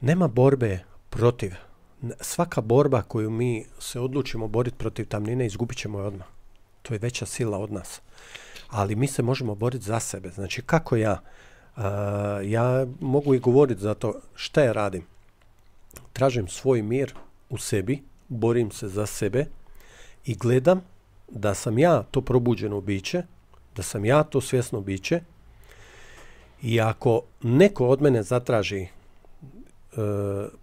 Nema borbe protiv. Svaka borba koju mi se odlučimo boriti protiv tamnine, izgubit ćemo je odmah. To je veća sila od nas. Ali mi se možemo boriti za sebe. Znači, kako ja? Ja mogu i govoriti za to šta ja radim. Tražim svoj mir u sebi, borim se za sebe i gledam da sam ja to probuđeno biće, da sam ja to svjesno biće i ako neko od mene zatraži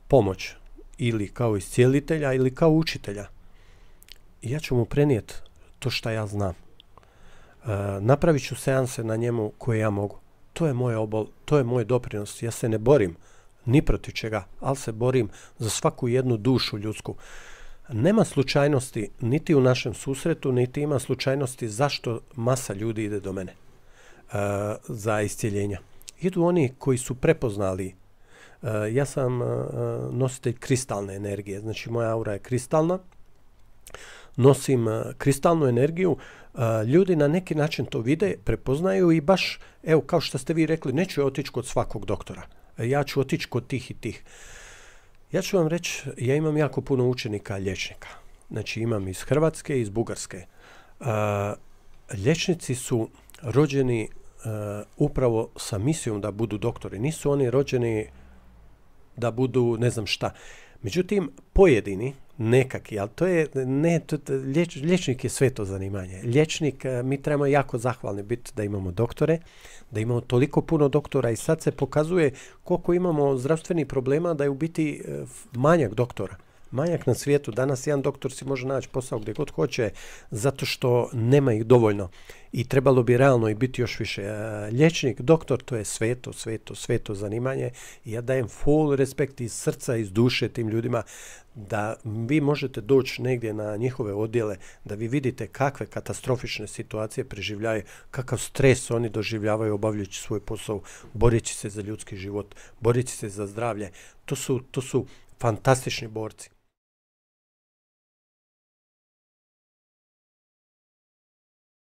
pomoć ili kao iscijelitelja ili kao učitelja, ja ću mu prenijeti to što ja znam. Napravit ću seanse na njemu koje ja mogu. To je moj obol, to je moj doprinos. Ja se ne borim ni protiv čega, ali se borim za svaku jednu dušu ljudsku. Nema slučajnosti niti u našem susretu, niti ima slučajnosti zašto masa ljudi ide do mene za iscijeljenja. Idu oni koji su prepoznali. Ja sam nositelj kristalne energije, znači moja aura je kristalna. Nosim kristalnu energiju, ljudi na neki način to vide, prepoznaju i baš, evo kao što ste vi rekli, neću otići kod svakog doktora. Ja ću otići kod tih i tih. Ja ću vam reći, ja imam jako puno učenika liječnika. Znači imam iz Hrvatske i iz Bugarske. Liječnici su rođeni upravo sa misijom da budu doktori. Nisu oni rođeni da budu ne znam šta. Međutim, pojedini, nekaki, ali to je, liječnik je sveto zanimanje. Liječnik, mi trebamo jako zahvalni biti da imamo doktore, da imamo toliko puno doktora i sad se pokazuje koliko imamo zdravstvenih problema da je u biti manjak doktora. Manjak na svijetu. Danas jedan doktor si može naći posao gdje god hoće zato što nema ih dovoljno i trebalo bi realno i biti još više. Liječnik, doktor, to je sveto zanimanje i ja dajem full respekt iz srca, iz duše tim ljudima da vi možete doći negdje na njihove odjele, da vi vidite kakve katastrofične situacije preživljaju, kakav stres oni doživljavaju obavljajući svoj posao, boreći se za ljudski život, boreći se za zdravlje. To su fantastični borci.